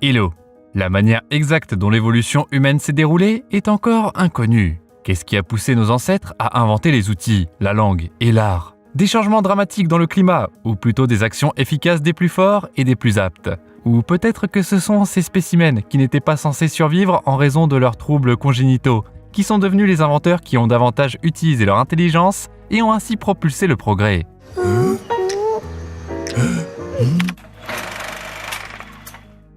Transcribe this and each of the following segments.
Hello. La manière exacte dont l'évolution humaine s'est déroulée est encore inconnue. Qu'est-ce qui a poussé nos ancêtres à inventer les outils, la langue et l'art? Des changements dramatiques dans le climat, ou plutôt des actions efficaces des plus forts et des plus aptes? Ou peut-être que ce sont ces spécimens qui n'étaient pas censés survivre en raison de leurs troubles congénitaux, qui sont devenus les inventeurs qui ont davantage utilisé leur intelligence et ont ainsi propulsé le progrès.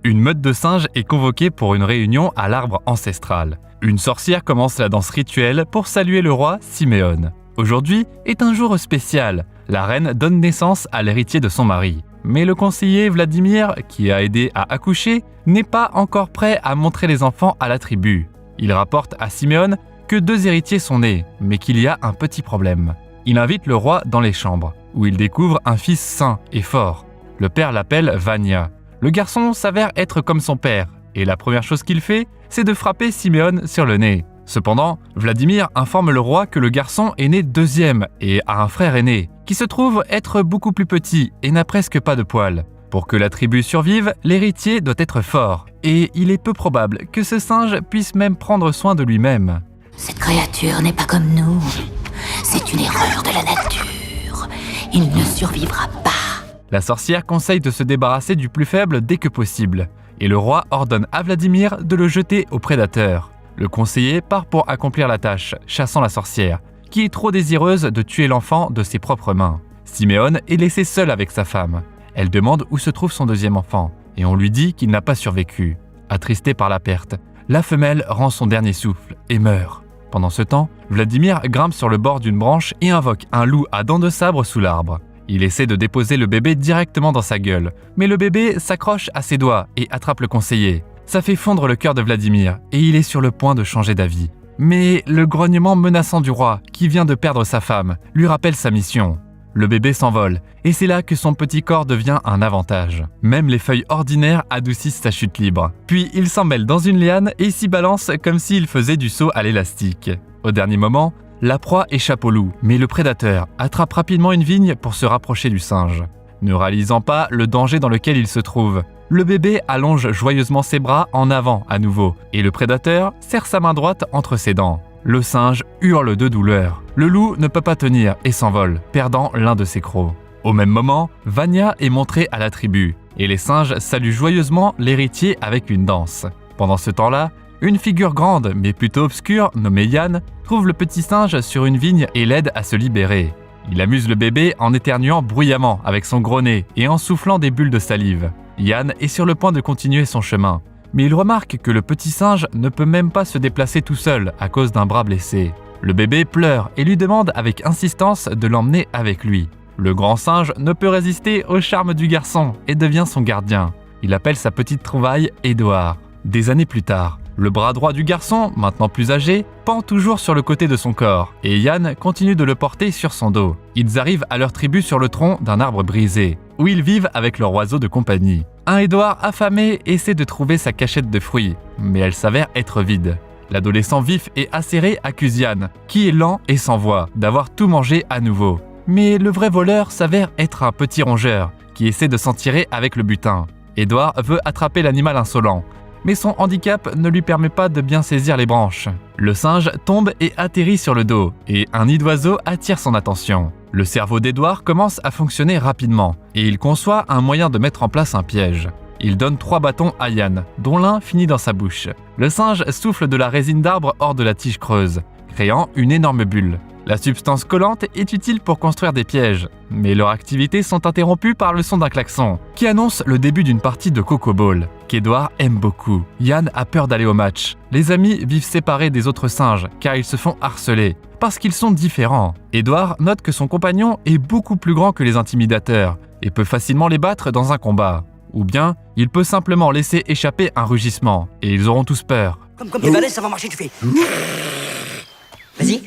Une meute de singes est convoquée pour une réunion à l'arbre ancestral. Une sorcière commence la danse rituelle pour saluer le roi Siméon. Aujourd'hui est un jour spécial. La reine donne naissance à l'héritier de son mari. Mais le conseiller Vladimir, qui a aidé à accoucher, n'est pas encore prêt à montrer les enfants à la tribu. Il rapporte à Siméon que 2 héritiers sont nés, mais qu'il y a un petit problème. Il invite le roi dans les chambres, où il découvre un fils sain et fort. Le père l'appelle Vania. Le garçon s'avère être comme son père, et la première chose qu'il fait, c'est de frapper Siméon sur le nez. Cependant, Vladimir informe le roi que le garçon est né 2e et a un frère aîné, qui se trouve être beaucoup plus petit et n'a presque pas de poils. Pour que la tribu survive, l'héritier doit être fort, et il est peu probable que ce singe puisse même prendre soin de lui-même. Cette créature n'est pas comme nous. C'est une erreur de la nature. Il ne survivra pas. La sorcière conseille de se débarrasser du plus faible dès que possible, et le roi ordonne à Vladimir de le jeter aux prédateurs. Le conseiller part pour accomplir la tâche, chassant la sorcière, qui est trop désireuse de tuer l'enfant de ses propres mains. Siméon est laissé seul avec sa femme. Elle demande où se trouve son 2e enfant, et on lui dit qu'il n'a pas survécu. Attristée par la perte, la femelle rend son dernier souffle et meurt. Pendant ce temps, Vladimir grimpe sur le bord d'une branche et invoque un loup à dents de sabre sous l'arbre. Il essaie de déposer le bébé directement dans sa gueule, mais le bébé s'accroche à ses doigts et attrape le conseiller. Ça fait fondre le cœur de Vladimir et il est sur le point de changer d'avis. Mais le grognement menaçant du roi, qui vient de perdre sa femme, lui rappelle sa mission. Le bébé s'envole et c'est là que son petit corps devient un avantage. Même les feuilles ordinaires adoucissent sa chute libre. Puis il s'en mêle dans une liane et s'y balance comme s'il faisait du saut à l'élastique. Au dernier moment, la proie échappe au loup, mais le prédateur attrape rapidement une vigne pour se rapprocher du singe. Ne réalisant pas le danger dans lequel il se trouve, le bébé allonge joyeusement ses bras en avant à nouveau, et le prédateur serre sa main droite entre ses dents. Le singe hurle de douleur. Le loup ne peut pas tenir et s'envole, perdant l'un de ses crocs. Au même moment, Vania est montrée à la tribu, et les singes saluent joyeusement l'héritier avec une danse. Pendant ce temps-là, une figure grande, mais plutôt obscure, nommée Yann, trouve le petit singe sur une vigne et l'aide à se libérer. Il amuse le bébé en éternuant bruyamment avec son gros nez et en soufflant des bulles de salive. Yann est sur le point de continuer son chemin, mais il remarque que le petit singe ne peut même pas se déplacer tout seul à cause d'un bras blessé. Le bébé pleure et lui demande avec insistance de l'emmener avec lui. Le grand singe ne peut résister au charme du garçon et devient son gardien. Il appelle sa petite trouvaille Édouard. Des années plus tard, le bras droit du garçon, maintenant plus âgé, pend toujours sur le côté de son corps, et Yann continue de le porter sur son dos. Ils arrivent à leur tribu sur le tronc d'un arbre brisé, où ils vivent avec leur oiseau de compagnie. Un Édouard affamé essaie de trouver sa cachette de fruits, mais elle s'avère être vide. L'adolescent vif et acéré accuse Yann, qui est lent et sans voix, d'avoir tout mangé à nouveau. Mais le vrai voleur s'avère être un petit rongeur, qui essaie de s'en tirer avec le butin. Édouard veut attraper l'animal insolent, mais son handicap ne lui permet pas de bien saisir les branches. Le singe tombe et atterrit sur le dos, et un nid d'oiseau attire son attention. Le cerveau d'Édouard commence à fonctionner rapidement, et il conçoit un moyen de mettre en place un piège. Il donne 3 bâtons à Yann, dont l'un finit dans sa bouche. Le singe souffle de la résine d'arbre hors de la tige creuse, créant une énorme bulle. La substance collante est utile pour construire des pièges, mais leurs activités sont interrompues par le son d'un klaxon, qui annonce le début d'une partie de Coco Ball, qu'Édouard aime beaucoup. Yann a peur d'aller au match. Les amis vivent séparés des autres singes, car ils se font harceler, parce qu'ils sont différents. Édouard note que son compagnon est beaucoup plus grand que les intimidateurs, et peut facilement les battre dans un combat. Ou bien, il peut simplement laisser échapper un rugissement, et ils auront tous peur. Comme tu balais, ça va marcher, tu fais. Vas-y.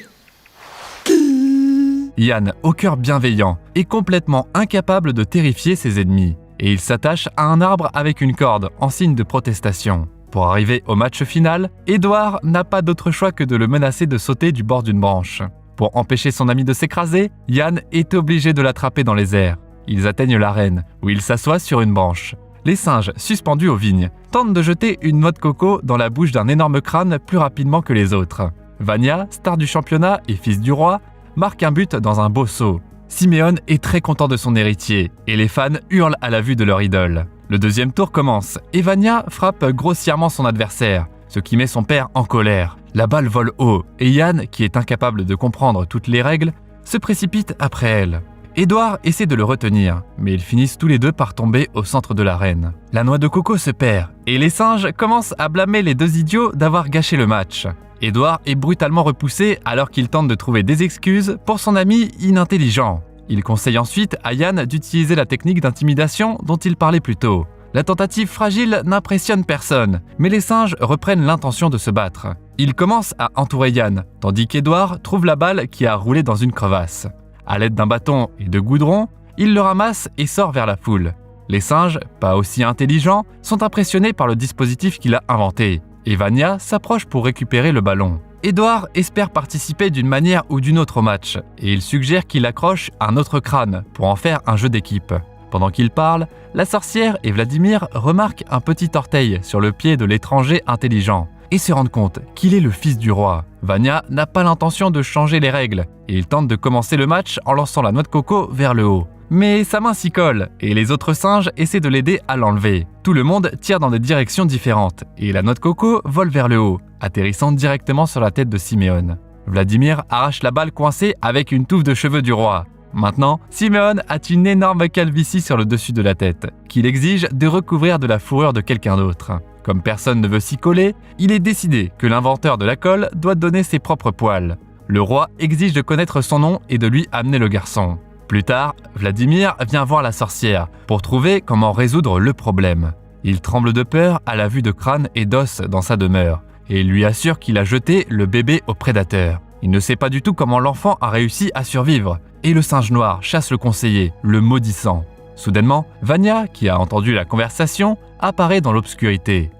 Yann, au cœur bienveillant, est complètement incapable de terrifier ses ennemis, et il s'attache à un arbre avec une corde en signe de protestation. Pour arriver au match final, Édouard n'a pas d'autre choix que de le menacer de sauter du bord d'une branche. Pour empêcher son ami de s'écraser, Yann est obligé de l'attraper dans les airs. Ils atteignent l'arène, où il s'assoit sur une branche. les singes, suspendus aux vignes, tentent de jeter une noix de coco dans la bouche d'un énorme crâne plus rapidement que les autres. Vania, star du championnat et fils du roi, marque un but dans un beau saut. Simeone est très content de son héritier et les fans hurlent à la vue de leur idole. Le deuxième tour commence et Vania frappe grossièrement son adversaire, ce qui met son père en colère. La balle vole haut et Yann, qui est incapable de comprendre toutes les règles, se précipite après elle. Édouard essaie de le retenir, mais ils finissent tous les deux par tomber au centre de l'arène. La noix de coco se perd et les singes commencent à blâmer les deux idiots d'avoir gâché le match. Édouard est brutalement repoussé alors qu'il tente de trouver des excuses pour son ami inintelligent. Il conseille ensuite à Yann d'utiliser la technique d'intimidation dont il parlait plus tôt. La tentative fragile n'impressionne personne, mais les singes reprennent l'intention de se battre. Ils commencent à entourer Yann, tandis qu'Édouard trouve la balle qui a roulé dans une crevasse. À l'aide d'un bâton et de goudron, il le ramasse et sort vers la foule. Les singes, pas aussi intelligents, sont impressionnés par le dispositif qu'il a inventé. Et Vania s'approche pour récupérer le ballon. Édouard espère participer d'une manière ou d'une autre au match, et il suggère qu'il accroche un autre crâne pour en faire un jeu d'équipe. Pendant qu'il parle, la sorcière et Vladimir remarquent un petit orteil sur le pied de l'étranger intelligent et se rendent compte qu'il est le fils du roi. Vania n'a pas l'intention de changer les règles et il tente de commencer le match en lançant la noix de coco vers le haut. Mais sa main s'y colle et les autres singes essaient de l'aider à l'enlever. Tout le monde tire dans des directions différentes et la noix de coco vole vers le haut, atterrissant directement sur la tête de Simeone. Vladimir arrache la balle coincée avec une touffe de cheveux du roi. Maintenant, Simeone a une énorme calvitie sur le dessus de la tête, qu'il exige de recouvrir de la fourrure de quelqu'un d'autre. Comme personne ne veut s'y coller, il est décidé que l'inventeur de la colle doit donner ses propres poils. Le roi exige de connaître son nom et de lui amener le garçon. Plus tard, Vladimir vient voir la sorcière pour trouver comment résoudre le problème. Il tremble de peur à la vue de crâne et d'os dans sa demeure et il lui assure qu'il a jeté le bébé au prédateur. Il ne sait pas du tout comment l'enfant a réussi à survivre et le singe noir chasse le conseiller, le maudissant. Soudainement, Vania, qui a entendu la conversation, apparaît dans l'obscurité.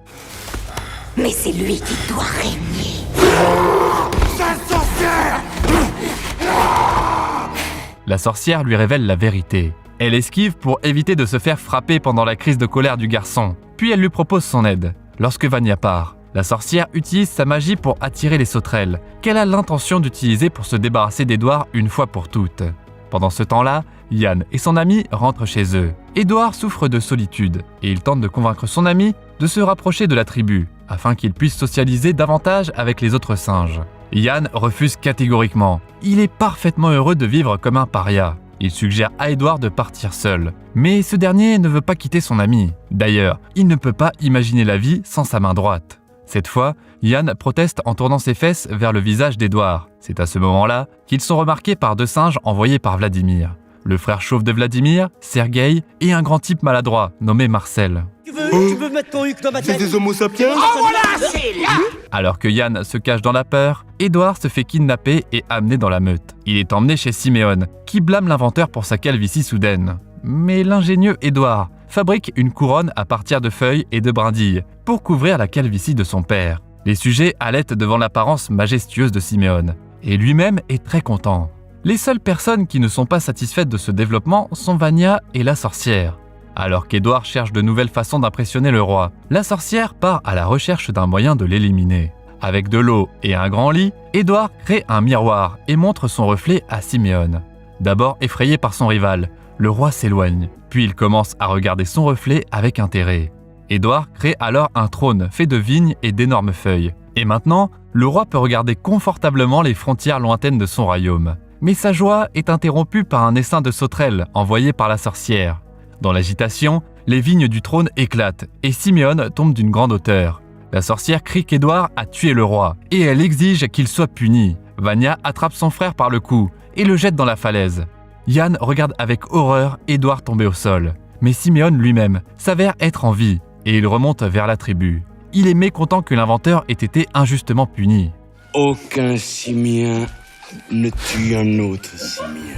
Mais c'est lui qui doit régner. La sorcière lui révèle la vérité. Elle esquive pour éviter de se faire frapper pendant la crise de colère du garçon. Puis elle lui propose son aide. Lorsque Vania part, la sorcière utilise sa magie pour attirer les sauterelles, qu'elle a l'intention d'utiliser pour se débarrasser d'Édouard une fois pour toutes. Pendant ce temps-là, Yann et son ami rentrent chez eux. Édouard souffre de solitude et il tente de convaincre son ami de se rapprocher de la tribu, afin qu'il puisse socialiser davantage avec les autres singes. Yann refuse catégoriquement. Il est parfaitement heureux de vivre comme un paria. Il suggère à Édouard de partir seul. Mais ce dernier ne veut pas quitter son ami. D'ailleurs, il ne peut pas imaginer la vie sans sa main droite. Cette fois, Yann proteste en tournant ses fesses vers le visage d'Édouard. C'est à ce moment-là qu'ils sont remarqués par deux singes envoyés par Vladimir. Le frère chauve de Vladimir, Sergueï, et un grand type maladroit nommé Marcel. Tu veux mettre ton huc dans ma tête? C'est des homo sapiens? Oh voilà, c'est là! Alors que Yann se cache dans la peur, Édouard se fait kidnapper et amener dans la meute. Il est emmené chez Simeone, qui blâme l'inventeur pour sa calvitie soudaine. Mais l'ingénieux Édouard fabrique une couronne à partir de feuilles et de brindilles pour couvrir la calvitie de son père. Les sujets halètent devant l'apparence majestueuse de Simeone, et lui-même est très content. Les seules personnes qui ne sont pas satisfaites de ce développement sont Vania et la sorcière. Alors qu'Édouard cherche de nouvelles façons d'impressionner le roi, la sorcière part à la recherche d'un moyen de l'éliminer. Avec de l'eau et un grand lit, Édouard crée un miroir et montre son reflet à Simeone. D'abord effrayé par son rival, le roi s'éloigne, puis il commence à regarder son reflet avec intérêt. Édouard crée alors un trône fait de vignes et d'énormes feuilles. Et maintenant, le roi peut regarder confortablement les frontières lointaines de son royaume. Mais sa joie est interrompue par un essaim de sauterelles envoyé par la sorcière. Dans l'agitation, les vignes du trône éclatent et Simeone tombe d'une grande hauteur. La sorcière crie qu'Édouard a tué le roi et elle exige qu'il soit puni. Vania attrape son frère par le cou et le jette dans la falaise. Yann regarde avec horreur Édouard tomber au sol. Mais Simeone lui-même s'avère être en vie et il remonte vers la tribu. Il est mécontent que l'inventeur ait été injustement puni. Aucun simien ne tue un autre simien.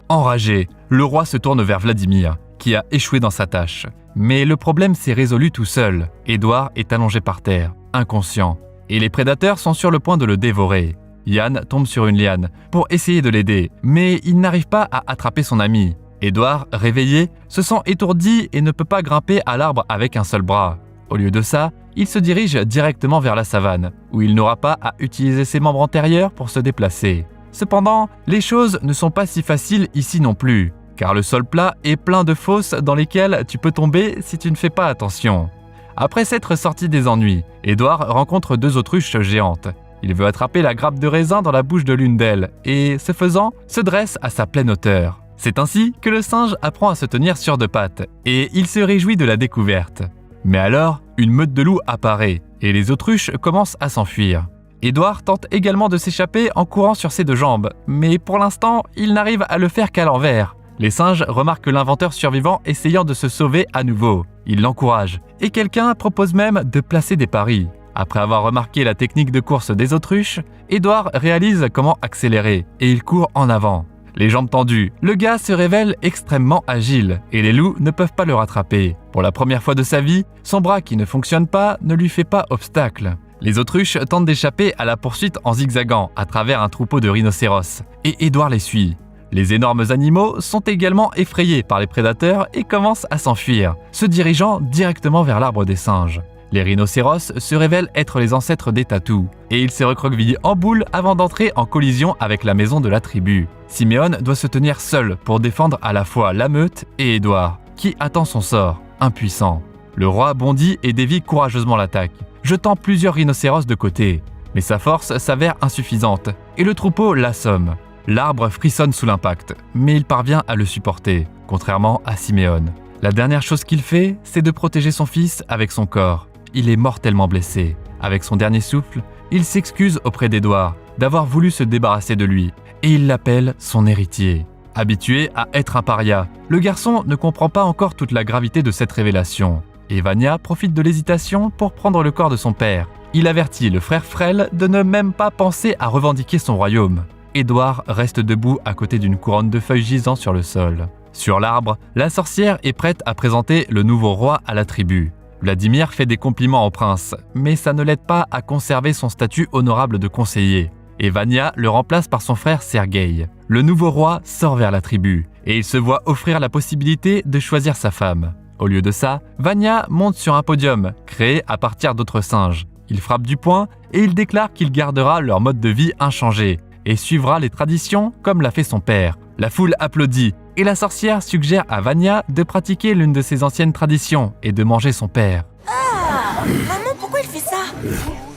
Enragé, le roi se tourne vers Vladimir, qui a échoué dans sa tâche. Mais le problème s'est résolu tout seul. Édouard est allongé par terre, inconscient, et les prédateurs sont sur le point de le dévorer. Yann tombe sur une liane pour essayer de l'aider, mais il n'arrive pas à attraper son ami. Édouard, réveillé, se sent étourdi et ne peut pas grimper à l'arbre avec un seul bras. Au lieu de ça, il se dirige directement vers la savane, où il n'aura pas à utiliser ses membres antérieurs pour se déplacer. Cependant, les choses ne sont pas si faciles ici non plus, car le sol plat est plein de fosses dans lesquelles tu peux tomber si tu ne fais pas attention. Après s'être sorti des ennuis, Édouard rencontre 2 autruches géantes. Il veut attraper la grappe de raisin dans la bouche de l'une d'elles et, ce faisant, se dresse à sa pleine hauteur. C'est ainsi que le singe apprend à se tenir sur 2 pattes et il se réjouit de la découverte. Mais alors, une meute de loups apparaît et les autruches commencent à s'enfuir. Édouard tente également de s'échapper en courant sur ses 2 jambes, mais pour l'instant, il n'arrive à le faire qu'à l'envers. Les singes remarquent l'inventeur survivant essayant de se sauver à nouveau. Ils l'encouragent et quelqu'un propose même de placer des paris. Après avoir remarqué la technique de course des autruches, Édouard réalise comment accélérer et il court en avant. Les jambes tendues, le gars se révèle extrêmement agile et les loups ne peuvent pas le rattraper. Pour la première fois de sa vie, son bras qui ne fonctionne pas ne lui fait pas obstacle. Les autruches tentent d'échapper à la poursuite en zigzagant à travers un troupeau de rhinocéros et Édouard les suit. Les énormes animaux sont également effrayés par les prédateurs et commencent à s'enfuir, se dirigeant directement vers l'arbre des singes. Les rhinocéros se révèlent être les ancêtres des tatous, et ils se recroquevillent en boule avant d'entrer en collision avec la maison de la tribu. Siméon doit se tenir seul pour défendre à la fois la meute et Édouard, qui attend son sort, impuissant. Le roi bondit et dévie courageusement l'attaque, jetant plusieurs rhinocéros de côté. Mais sa force s'avère insuffisante, et le troupeau l'assomme. L'arbre frissonne sous l'impact, mais il parvient à le supporter, contrairement à Siméon. La dernière chose qu'il fait, c'est de protéger son fils avec son corps. Il est mortellement blessé. Avec son dernier souffle, il s'excuse auprès d'Édouard d'avoir voulu se débarrasser de lui, et il l'appelle son héritier. Habitué à être un paria, le garçon ne comprend pas encore toute la gravité de cette révélation. Et Vania profite de l'hésitation pour prendre le corps de son père. Il avertit le frère frêle de ne même pas penser à revendiquer son royaume. Édouard reste debout à côté d'une couronne de feuilles gisant sur le sol. Sur l'arbre, la sorcière est prête à présenter le nouveau roi à la tribu. Vladimir fait des compliments au prince, mais ça ne l'aide pas à conserver son statut honorable de conseiller. Et Vania le remplace par son frère Sergueï. Le nouveau roi sort vers la tribu, et il se voit offrir la possibilité de choisir sa femme. Au lieu de ça, Vania monte sur un podium, créé à partir d'autres singes. Il frappe du poing, et il déclare qu'il gardera leur mode de vie inchangé, et suivra les traditions comme l'a fait son père. La foule applaudit, et la sorcière suggère à Vania de pratiquer l'une de ses anciennes traditions et de manger son père. Ah, maman, pourquoi il fait ça?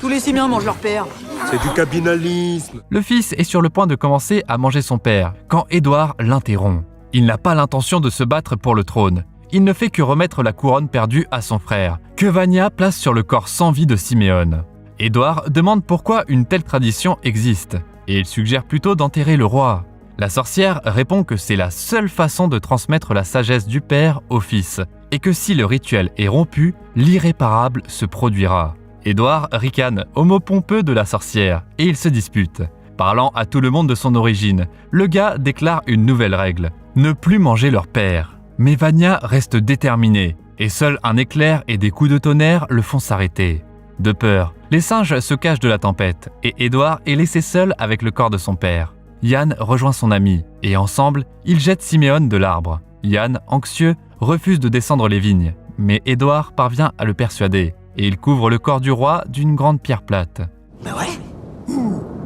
Tous les simiens mangent leur père. C'est du cabinalisme. Le fils est sur le point de commencer à manger son père, quand Édouard l'interrompt. Il n'a pas l'intention de se battre pour le trône. Il ne fait que remettre la couronne perdue à son frère, que Vania place sur le corps sans vie de Siméon. Édouard demande pourquoi une telle tradition existe, et il suggère plutôt d'enterrer le roi. La sorcière répond que c'est la seule façon de transmettre la sagesse du père au fils, et que si le rituel est rompu, l'irréparable se produira. Édouard ricane au mot pompeux de la sorcière, et ils se disputent. Parlant à tout le monde de son origine, le gars déclare une nouvelle règle, ne plus manger leur père. Mais Vania reste déterminée, et seul un éclair et des coups de tonnerre le font s'arrêter. De peur, les singes se cachent de la tempête, et Édouard est laissé seul avec le corps de son père. Yann rejoint son ami, et ensemble, ils jettent Siméon de l'arbre. Yann, anxieux, refuse de descendre les vignes, mais Édouard parvient à le persuader, et il couvre le corps du roi d'une grande pierre plate. Mais ouais.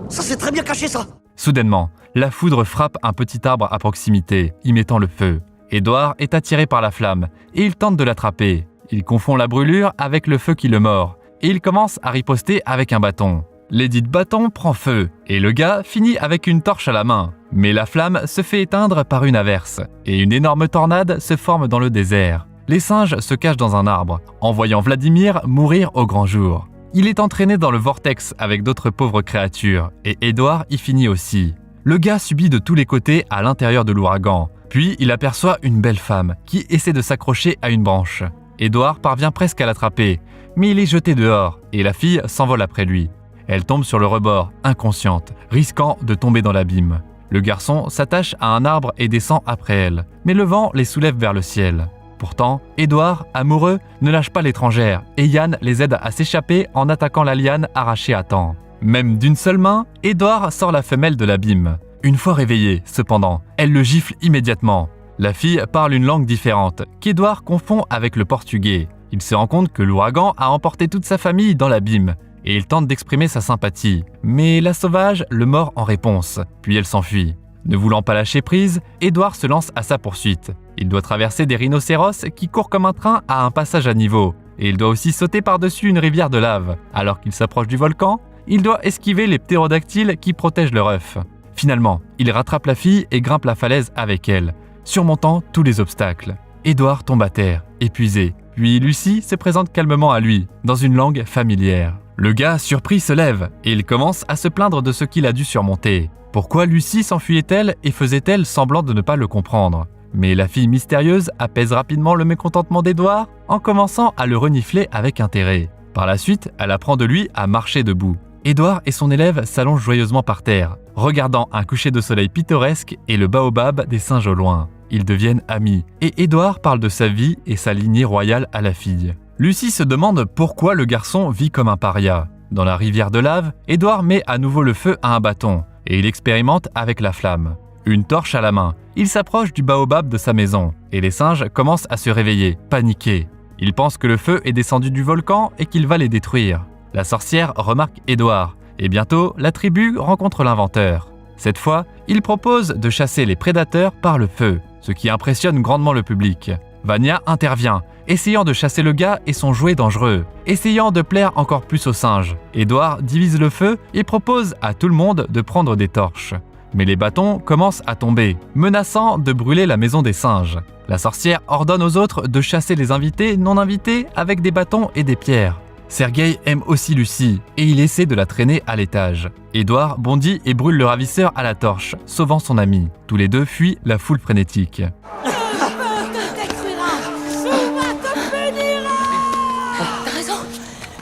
Ça c'est très bien caché ça. Soudainement, la foudre frappe un petit arbre à proximité, y mettant le feu. Édouard est attiré par la flamme, et il tente de l'attraper. Il confond la brûlure avec le feu qui le mord, et il commence à riposter avec un bâton. L'édit de bâton prend feu, et le gars finit avec une torche à la main. Mais la flamme se fait éteindre par une averse, et une énorme tornade se forme dans le désert. Les singes se cachent dans un arbre, en voyant Vladimir mourir au grand jour. Il est entraîné dans le vortex avec d'autres pauvres créatures, et Édouard y finit aussi. Le gars subit de tous les côtés à l'intérieur de l'ouragan, puis il aperçoit une belle femme qui essaie de s'accrocher à une branche. Édouard parvient presque à l'attraper, mais il est jeté dehors, et la fille s'envole après lui. Elle tombe sur le rebord, inconsciente, risquant de tomber dans l'abîme. Le garçon s'attache à un arbre et descend après elle, mais le vent les soulève vers le ciel. Pourtant, Édouard, amoureux, ne lâche pas l'étrangère, et Yann les aide à s'échapper en attaquant la liane arrachée à temps. Même d'une seule main, Édouard sort la femelle de l'abîme. Une fois réveillée, cependant, elle le gifle immédiatement. La fille parle une langue différente, qu'Édouard confond avec le portugais. Il se rend compte que l'ouragan a emporté toute sa famille dans l'abîme, et il tente d'exprimer sa sympathie. Mais la sauvage le mord en réponse, puis elle s'enfuit. Ne voulant pas lâcher prise, Édouard se lance à sa poursuite. Il doit traverser des rhinocéros qui courent comme un train à un passage à niveau, et il doit aussi sauter par-dessus une rivière de lave. Alors qu'il s'approche du volcan, il doit esquiver les ptérodactyles qui protègent leur œuf. Finalement, il rattrape la fille et grimpe la falaise avec elle, surmontant tous les obstacles. Édouard tombe à terre, épuisé, puis Lucie se présente calmement à lui, dans une langue familière. Le gars, surpris, se lève et il commence à se plaindre de ce qu'il a dû surmonter. Pourquoi Lucie s'enfuyait-elle et faisait-elle semblant de ne pas le comprendre? Mais la fille mystérieuse apaise rapidement le mécontentement d'Édouard en commençant à le renifler avec intérêt. Par la suite, elle apprend de lui à marcher debout. Édouard et son élève s'allongent joyeusement par terre, regardant un coucher de soleil pittoresque et le baobab des singes au loin. Ils deviennent amis, et Édouard parle de sa vie et sa lignée royale à la fille. Lucie se demande pourquoi le garçon vit comme un paria. Dans la rivière de lave, Édouard met à nouveau le feu à un bâton, et il expérimente avec la flamme. Une torche à la main, il s'approche du baobab de sa maison, et les singes commencent à se réveiller, paniqués. Ils pensent que le feu est descendu du volcan et qu'il va les détruire. La sorcière remarque Édouard, et bientôt, la tribu rencontre l'inventeur. Cette fois, il propose de chasser les prédateurs par le feu, ce qui impressionne grandement le public. Vania intervient, essayant de chasser le gars et son jouet dangereux, essayant de plaire encore plus aux singes. Édouard divise le feu et propose à tout le monde de prendre des torches. Mais les bâtons commencent à tomber, menaçant de brûler la maison des singes. La sorcière ordonne aux autres de chasser les invités non invités avec des bâtons et des pierres. Sergueï aime aussi Lucie, et il essaie de la traîner à l'étage. Édouard bondit et brûle le ravisseur à la torche, sauvant son ami. Tous les deux fuient la foule frénétique. T'as raison.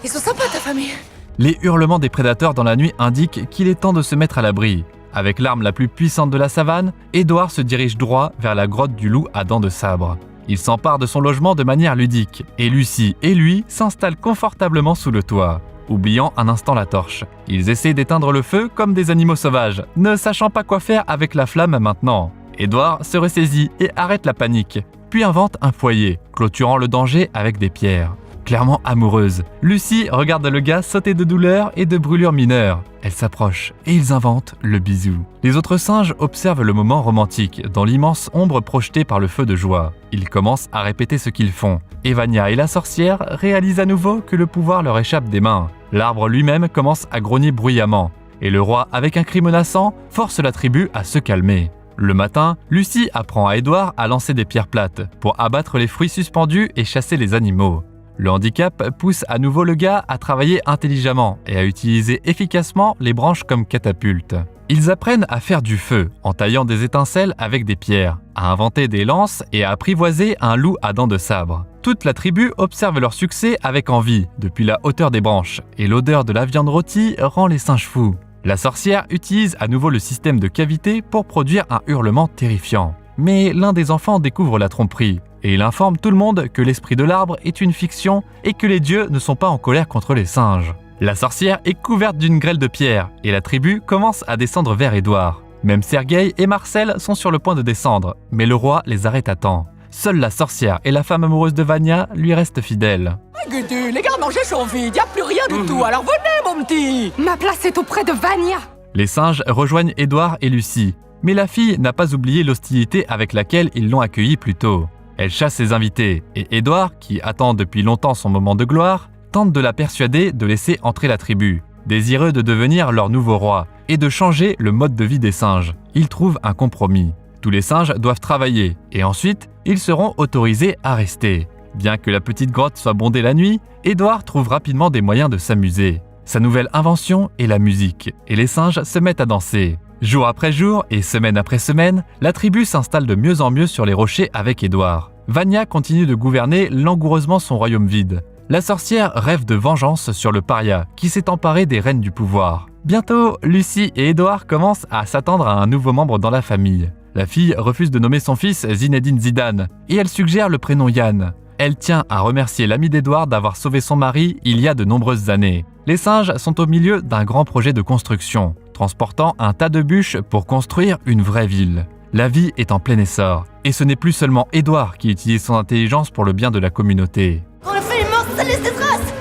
Ils sont sympas, ta famille. Les hurlements des prédateurs dans la nuit indiquent qu'il est temps de se mettre à l'abri. Avec l'arme la plus puissante de la savane, Édouard se dirige droit vers la grotte du loup à dents de sabre. Il s'empare de son logement de manière ludique, et Lucie et lui s'installent confortablement sous le toit. Oubliant un instant la torche, ils essaient d'éteindre le feu comme des animaux sauvages, ne sachant pas quoi faire avec la flamme maintenant. Édouard se ressaisit et arrête la panique, puis invente un foyer, clôturant le danger avec des pierres. Clairement amoureuse, Lucie regarde le gars sauter de douleur et de brûlures mineures. Elle s'approche et ils inventent le bisou. Les autres singes observent le moment romantique dans l'immense ombre projetée par le feu de joie. Ils commencent à répéter ce qu'ils font. Et Vania et la sorcière réalisent à nouveau que le pouvoir leur échappe des mains. L'arbre lui-même commence à grogner bruyamment. Et le roi, avec un cri menaçant, force la tribu à se calmer. Le matin, Lucie apprend à Édouard à lancer des pierres plates pour abattre les fruits suspendus et chasser les animaux. Le handicap pousse à nouveau le gars à travailler intelligemment et à utiliser efficacement les branches comme catapultes. Ils apprennent à faire du feu en taillant des étincelles avec des pierres, à inventer des lances et à apprivoiser un loup à dents de sabre. Toute la tribu observe leur succès avec envie depuis la hauteur des branches et l'odeur de la viande rôtie rend les singes fous. La sorcière utilise à nouveau le système de cavité pour produire un hurlement terrifiant. Mais l'un des enfants découvre la tromperie et il informe tout le monde que l'esprit de l'arbre est une fiction et que les dieux ne sont pas en colère contre les singes. La sorcière est couverte d'une grêle de pierre et la tribu commence à descendre vers Édouard. Même Sergueï et Marcel sont sur le point de descendre, mais le roi les arrête à temps. Seule la sorcière et la femme amoureuse de Vania lui restent fidèles. Gudu, les gardes-manger sont vides, y a plus rien du tout, alors venez mon petit. Ma place est auprès de Vania. Les singes rejoignent Édouard et Lucie, mais la fille n'a pas oublié l'hostilité avec laquelle ils l'ont accueillie plus tôt. Elle chasse ses invités, et Édouard, qui attend depuis longtemps son moment de gloire, tente de la persuader de laisser entrer la tribu, désireux de devenir leur nouveau roi, et de changer le mode de vie des singes. Ils trouvent un compromis. Tous les singes doivent travailler, et ensuite, ils seront autorisés à rester. Bien que la petite grotte soit bondée la nuit, Édouard trouve rapidement des moyens de s'amuser. Sa nouvelle invention est la musique, et les singes se mettent à danser. Jour après jour et semaine après semaine, la tribu s'installe de mieux en mieux sur les rochers avec Édouard. Vania continue de gouverner langoureusement son royaume vide. La sorcière rêve de vengeance sur le paria qui s'est emparé des rênes du pouvoir. Bientôt, Lucie et Édouard commencent à s'attendre à un nouveau membre dans la famille. La fille refuse de nommer son fils Zinedine Zidane et elle suggère le prénom Yann. Elle tient à remercier l'ami d'Édouard d'avoir sauvé son mari il y a de nombreuses années. Les singes sont au milieu d'un grand projet de construction, transportant un tas de bûches pour construire une vraie ville. La vie est en plein essor, et ce n'est plus seulement Édouard qui utilise son intelligence pour le bien de la communauté. On a fait les morts, ça laisse des traces.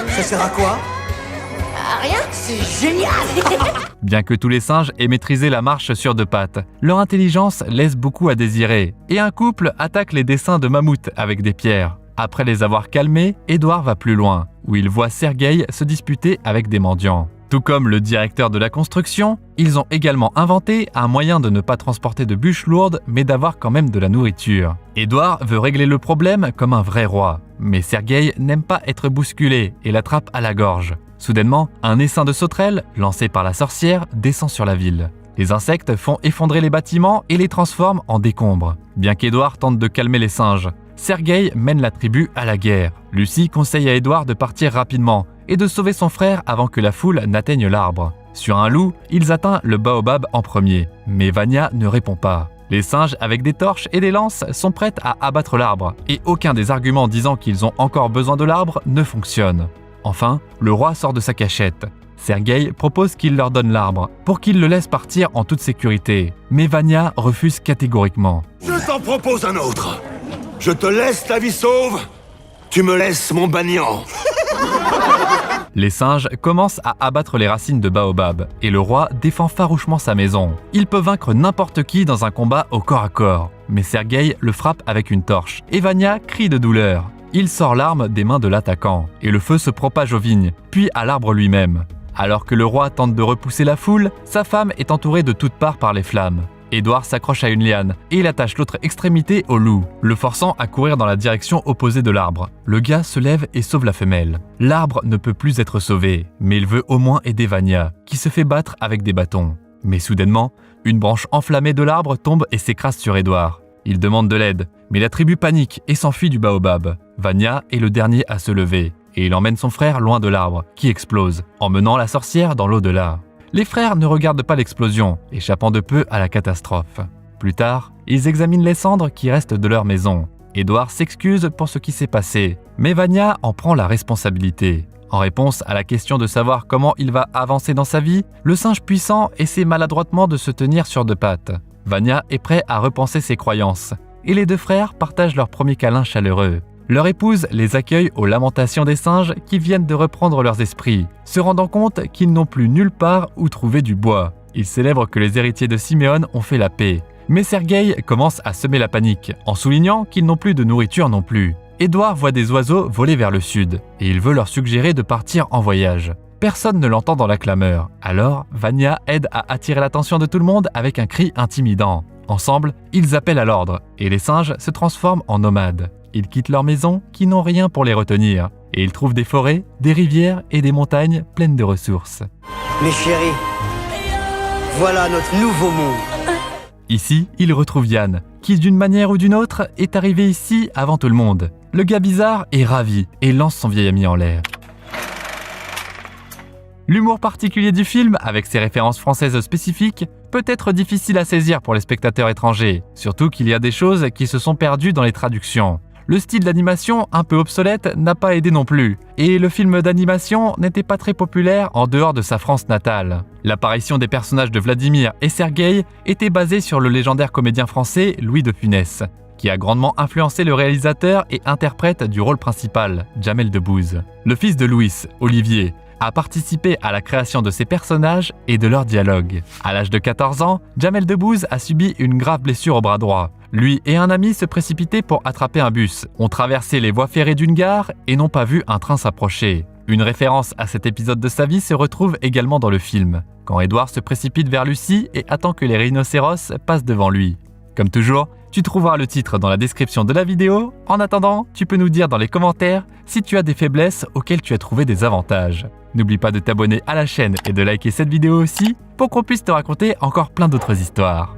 Ça sert à quoi? Rien, c'est génial. Bien que tous les singes aient maîtrisé la marche sur deux pattes, leur intelligence laisse beaucoup à désirer, et un couple attaque les dessins de mammouths avec des pierres. Après les avoir calmés, Édouard va plus loin, où il voit Sergueï se disputer avec des mendiants. Tout comme le directeur de la construction, ils ont également inventé un moyen de ne pas transporter de bûches lourdes, mais d'avoir quand même de la nourriture. Édouard veut régler le problème comme un vrai roi, mais Sergueï n'aime pas être bousculé et l'attrape à la gorge. Soudainement, un essaim de sauterelles, lancé par la sorcière, descend sur la ville. Les insectes font effondrer les bâtiments et les transforment en décombres. Bien qu'Édouard tente de calmer les singes, Sergueï mène la tribu à la guerre. Lucie conseille à Édouard de partir rapidement et de sauver son frère avant que la foule n'atteigne l'arbre. Sur un loup, ils atteignent le baobab en premier, mais Vania ne répond pas. Les singes avec des torches et des lances sont prêts à abattre l'arbre, et aucun des arguments disant qu'ils ont encore besoin de l'arbre ne fonctionne. Enfin, le roi sort de sa cachette. Sergueï propose qu'il leur donne l'arbre, pour qu'ils le laissent partir en toute sécurité, mais Vania refuse catégoriquement. Je t'en propose un autre. Je te laisse ta vie sauve, tu me laisses mon bagnan. Les singes commencent à abattre les racines de baobab, et le roi défend farouchement sa maison. Il peut vaincre n'importe qui dans un combat au corps à corps, mais Sergueï le frappe avec une torche, et Vania crie de douleur. Il sort l'arme des mains de l'attaquant, et le feu se propage aux vignes, puis à l'arbre lui-même. Alors que le roi tente de repousser la foule, sa femme est entourée de toutes parts par les flammes. Édouard s'accroche à une liane et il attache l'autre extrémité au loup, le forçant à courir dans la direction opposée de l'arbre. Le gars se lève et sauve la femelle. L'arbre ne peut plus être sauvé, mais il veut au moins aider Vania, qui se fait battre avec des bâtons. Mais soudainement, une branche enflammée de l'arbre tombe et s'écrase sur Édouard. Il demande de l'aide, mais la tribu panique et s'enfuit du baobab. Vania est le dernier à se lever, et il emmène son frère loin de l'arbre, qui explose, emmenant la sorcière dans l'au-delà. Les frères ne regardent pas l'explosion, échappant de peu à la catastrophe. Plus tard, ils examinent les cendres qui restent de leur maison. Édouard s'excuse pour ce qui s'est passé, mais Vania en prend la responsabilité. En réponse à la question de savoir comment il va avancer dans sa vie, le singe puissant essaie maladroitement de se tenir sur deux pattes. Vania est prêt à repenser ses croyances, et les deux frères partagent leur premier câlin chaleureux. Leur épouse les accueille aux lamentations des singes qui viennent de reprendre leurs esprits, se rendant compte qu'ils n'ont plus nulle part où trouver du bois. Ils célèbrent que les héritiers de Siméon ont fait la paix. Mais Sergueï commence à semer la panique, en soulignant qu'ils n'ont plus de nourriture non plus. Édouard voit des oiseaux voler vers le sud, et il veut leur suggérer de partir en voyage. Personne ne l'entend dans la clameur, alors Vania aide à attirer l'attention de tout le monde avec un cri intimidant. Ensemble, ils appellent à l'ordre, et les singes se transforment en nomades. Ils quittent leur maison qui n'ont rien pour les retenir, et ils trouvent des forêts, des rivières et des montagnes pleines de ressources. Mes chéris, voilà notre nouveau monde. Ici, ils retrouvent Yann, qui d'une manière ou d'une autre est arrivé ici avant tout le monde. Le gars bizarre est ravi et lance son vieil ami en l'air. L'humour particulier du film, avec ses références françaises spécifiques, peut être difficile à saisir pour les spectateurs étrangers, surtout qu'il y a des choses qui se sont perdues dans les traductions. Le style d'animation, un peu obsolète, n'a pas aidé non plus, et le film d'animation n'était pas très populaire en dehors de sa France natale. L'apparition des personnages de Vladimir et Sergueï était basée sur le légendaire comédien français Louis de Funès, qui a grandement influencé le réalisateur et interprète du rôle principal, Jamel Debbouze. Le fils de Louis, Olivier, a participé à la création de ces personnages et de leurs dialogues. À l'âge de 14 ans, Jamel Debbouze a subi une grave blessure au bras droit. Lui et un ami se précipitaient pour attraper un bus, ont traversé les voies ferrées d'une gare et n'ont pas vu un train s'approcher. Une référence à cet épisode de sa vie se retrouve également dans le film, quand Édouard se précipite vers Lucie et attend que les rhinocéros passent devant lui. Comme toujours, tu trouveras le titre dans la description de la vidéo. En attendant, tu peux nous dire dans les commentaires si tu as des faiblesses auxquelles tu as trouvé des avantages. N'oublie pas de t'abonner à la chaîne et de liker cette vidéo aussi pour qu'on puisse te raconter encore plein d'autres histoires.